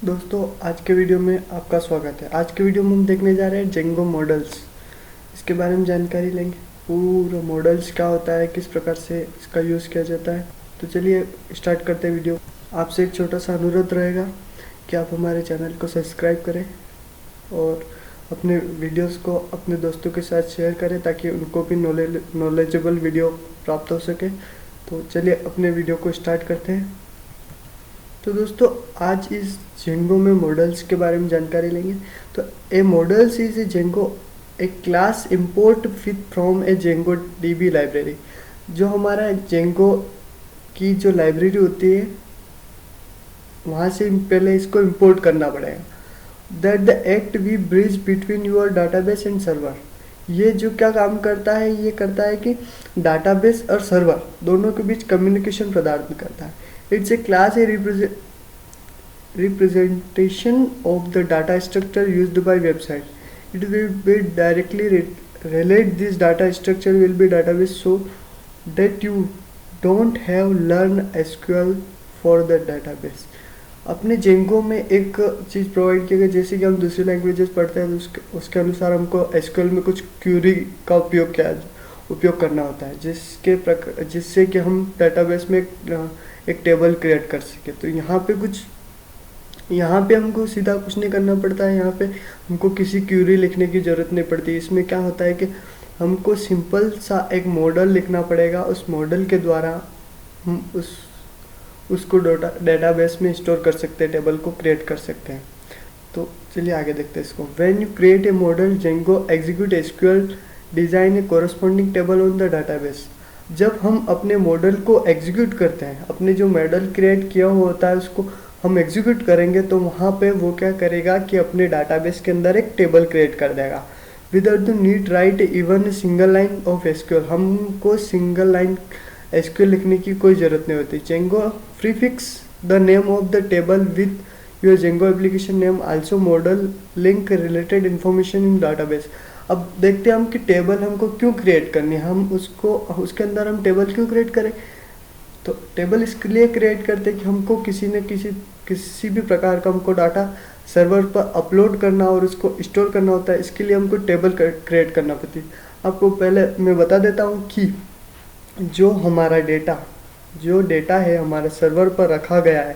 दोस्तों, आज के वीडियो में आपका स्वागत है। आज के वीडियो में हम देखने जा रहे हैं जेंगो मॉडल्स। इसके बारे में जानकारी लेंगे। पूरा मॉडल्स क्या होता है, किस प्रकार से इसका यूज़ किया जाता है। तो चलिए स्टार्ट करते हैं वीडियो। आपसे एक छोटा सा अनुरोध रहेगा कि आप हमारे चैनल को सब्सक्राइब करें और अपने वीडियोस को अपने दोस्तों के साथ शेयर करें ताकि उनको भी नॉलेजेबल वीडियो प्राप्त हो सके। तो चलिए अपने वीडियो को स्टार्ट करते हैं। तो दोस्तों, आज इस जेंगो में मॉडल्स के बारे में जानकारी लेंगे। तो uh models is uh Django uh class import with from uh Django DB library. जो हमारा जेंगो की जो लाइब्रेरी होती है वहाँ से पहले इसको इंपोर्ट करना पड़ेगा। That they act we bridge between your database and server. ये जो क्या काम करता है, ये करता है कि डाटाबेस और सर्वर दोनों के बीच कम्युनिकेशन प्रदान करता है। It's a class a representation of the data structure used by website. It will be directly relate this data structure will be database so that you don't have learn SQL for the database. अपने Django में एक चीज़ provide किया गया, जैसे कि हम दूसरी languages पढ़ते हैं तो उसके अनुसार हमको एसक्यूएल में कुछ क्यूरी का उपयोग करना होता है, जिससे कि हम डेटाबेस में एक टेबल क्रिएट कर सके। तो यहाँ पे हमको सीधा कुछ नहीं करना पड़ता है। यहाँ पे हमको किसी क्यूरी लिखने की ज़रूरत नहीं पड़ती। इसमें क्या होता है कि हमको सिंपल सा एक मॉडल लिखना पड़ेगा। उस मॉडल के द्वारा हम उसको डेटाबेस में स्टोर कर सकते हैं, टेबल को क्रिएट कर सकते हैं। तो चलिए आगे देखते हैं इसको। When you create a model Django execute SQL design A corresponding table on the database. जब हम अपने मॉडल को एग्जीक्यूट करते हैं, अपने जो मॉडल क्रिएट किया हुआ होता है उसको हम एग्जीक्यूट करेंगे, तो वहाँ पे वो क्या करेगा कि अपने डाटाबेस के अंदर एक टेबल क्रिएट कर देगा। Without the need right even single line of SQL. हमको सिंगल लाइन एसक्यूएल लिखने की कोई ज़रूरत नहीं होती। Django prefix the name of the table with your Django application name also model link related information in database. अब देखते हैं हम कि टेबल हमको क्यों क्रिएट करनी है, हम उसके अंदर हम टेबल क्यों क्रिएट करें। तो टेबल इसके लिए क्रिएट करते हैं कि हमको किसी भी प्रकार का हमको डाटा सर्वर पर अपलोड करना और उसको स्टोर करना होता है। इसके लिए हमको टेबल क्रिएट करना पड़ती है। आपको पहले मैं बता देता हूँ कि जो डेटा है हमारे सर्वर पर रखा गया है,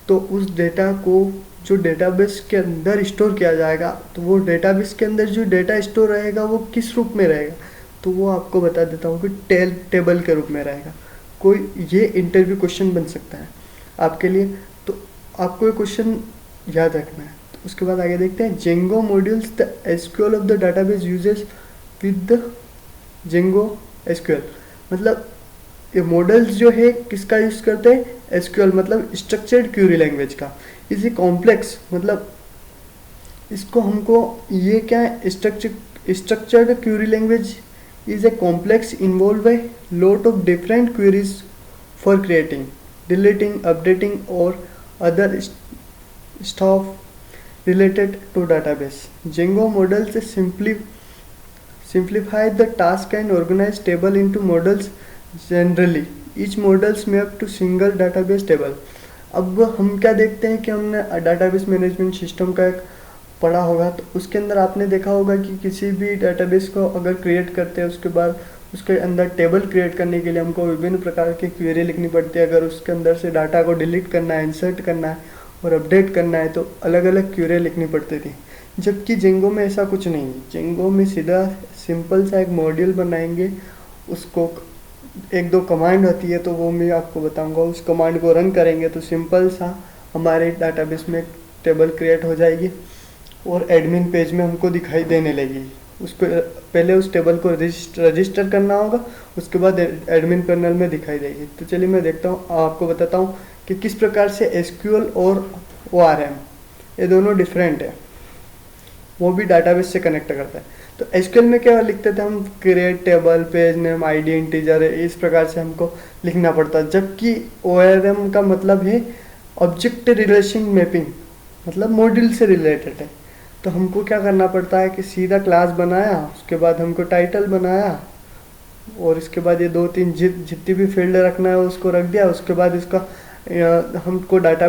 तो उस डेटा को जो डेटाबेस के अंदर स्टोर किया जाएगा, तो वो डेटाबेस के अंदर जो डेटा स्टोर रहेगा वो किस रूप में रहेगा, तो वो आपको बता देता हूँ कि टेबल के रूप में रहेगा। ये इंटरव्यू क्वेश्चन बन सकता है आपके लिए, तो आपको ये क्वेश्चन याद रखना है। तो उसके बाद आगे देखते हैं। Django modules the SQL of the database uses with the Django SQL. मतलब ये मॉडल्स जो है किसका यूज़ करते हैं, एसक्यूएल मतलब स्ट्रक्चर्ड क्यूरी लैंग्वेज का। इसी कॉम्प्लेक्स मतलब इसको हमको ये क्या है, structured Curie language is a complex involved by lot of different queries for creating, deleting, updating or other stuff related to database. Django models simplify the task and organize table into models generally. Each models map to single database table. अब हम क्या देखते हैं कि हमने database management system का एक पढ़ा होगा, तो उसके अंदर आपने देखा होगा कि किसी भी डेटाबेस को अगर क्रिएट करते हैं उसके बाद उसके अंदर टेबल क्रिएट करने के लिए हमको विभिन्न प्रकार की क्वेरी लिखनी पड़ती है। अगर उसके अंदर से डाटा को डिलीट करना है, इंसर्ट करना है और अपडेट करना है, तो अलग अलग क्वेरी लिखनी पड़ती थी। जबकि जेंगो में ऐसा कुछ नहीं है। जेंगो में सीधा सिंपल सा एक मॉड्यूल बनाएंगे, उसको एक दो कमांड होती है तो वो मैं आपको बताऊँगा। उस कमांड को रन करेंगे तो सिंपल सा हमारे डाटाबेस में टेबल क्रिएट हो जाएगी और एडमिन पेज में हमको दिखाई देने लगेगी। उसको पहले उस टेबल को रजिस्टर करना होगा, उसके बाद एडमिन पैनल में दिखाई देगी। तो चलिए मैं देखता हूँ, आपको बताता हूँ कि किस प्रकार से एसक्यूएल और ORM ये दोनों डिफरेंट है, वो भी डाटाबेस से कनेक्ट करता है। तो एसक्यूएल में क्या लिखते थे हम, create table, page name, ID, integer, इस प्रकार से हमको लिखना पड़ता है। जबकि ORM का मतलब है ऑब्जेक्ट रिलेशन मैपिंग, मतलब मॉड्यूल से रिलेटेड है। तो हमको क्या करना पड़ता है कि सीधा क्लास बनाया, उसके बाद हमको टाइटल बनाया और इसके बाद ये दो तीन जितनी भी फील्ड रखना है उसको रख दिया। उसके बाद इसका हमको डाटा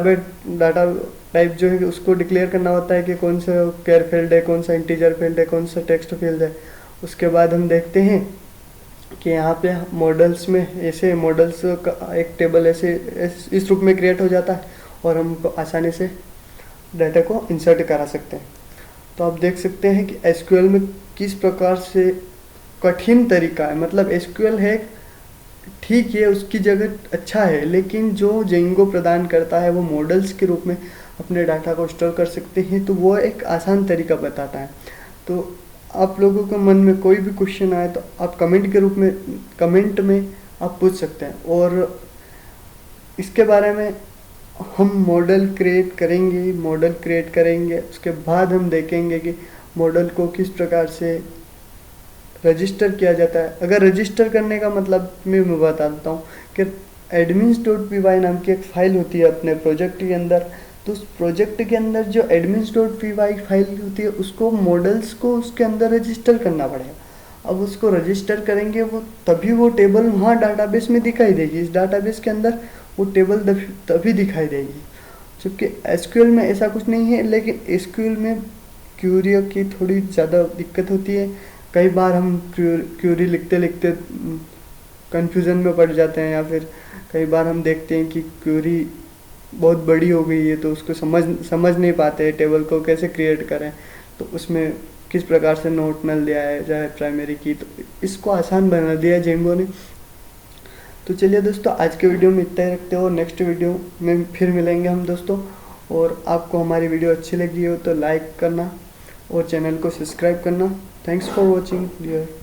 टाइप जो है उसको डिक्लेयर करना होता है कि कौन सा केयर फील्ड है, कौन सा इंटीजर फील्ड है, कौन सा टेक्स्ट फील्ड है। उसके बाद हम देखते हैं कि यहाँ पे मॉडल्स में ऐसे मॉडल्स का एक टेबल ऐसे इस रूप में क्रिएट हो जाता है और हम आसानी से डाटा को इंसर्ट करा सकते हैं। तो आप देख सकते हैं कि एसक्यूएल में किस प्रकार से कठिन तरीका है, मतलब एसक्यूएल है ठीक है, उसकी जगह अच्छा है, लेकिन जो जेंगो प्रदान करता है वो मॉडल्स के रूप में अपने डाटा को स्टोर कर सकते हैं, तो वो एक आसान तरीका बताता है। तो आप लोगों के मन में कोई भी क्वेश्चन आए तो आप कमेंट में आप पूछ सकते हैं, और इसके बारे में हम मॉडल क्रिएट करेंगे। उसके बाद हम देखेंगे कि मॉडल को किस प्रकार से रजिस्टर किया जाता है। अगर रजिस्टर करने का मतलब मैं बता देता हूँ कि admins.py नाम की एक फाइल होती है अपने प्रोजेक्ट के अंदर। तो उस प्रोजेक्ट के अंदर जो admins.py फाइल होती है उसको मॉडल्स को उसके अंदर रजिस्टर करना पड़ेगा। अब उसको रजिस्टर करेंगे तभी वो टेबल वहाँ डाटाबेस में दिखाई देगी, इस डाटाबेस के अंदर वो टेबल तभी दिखाई देगी। जबकि एसक्यूएल में ऐसा कुछ नहीं है, लेकिन एसक्यूएल में क्यूरी की थोड़ी ज़्यादा दिक्कत होती है। कई बार हम क्यूरी लिखते लिखते कन्फ्यूज़न में पड़ जाते हैं, या फिर कई बार हम देखते हैं कि क्यूरी बहुत बड़ी हो गई है तो उसको समझ नहीं पाते टेबल को कैसे क्रिएट करें, तो उसमें किस प्रकार से नोट नल दिया है चाहे प्राइमरी की, तो इसको आसान बना दिया जेंगो ने। तो चलिए दोस्तों, आज के वीडियो में इतना ही रखते हो, नेक्स्ट वीडियो में फिर मिलेंगे हम दोस्तों। और आपको हमारी वीडियो अच्छी लगी हो तो लाइक करना और चैनल को सब्सक्राइब करना। Thanks for watching dear.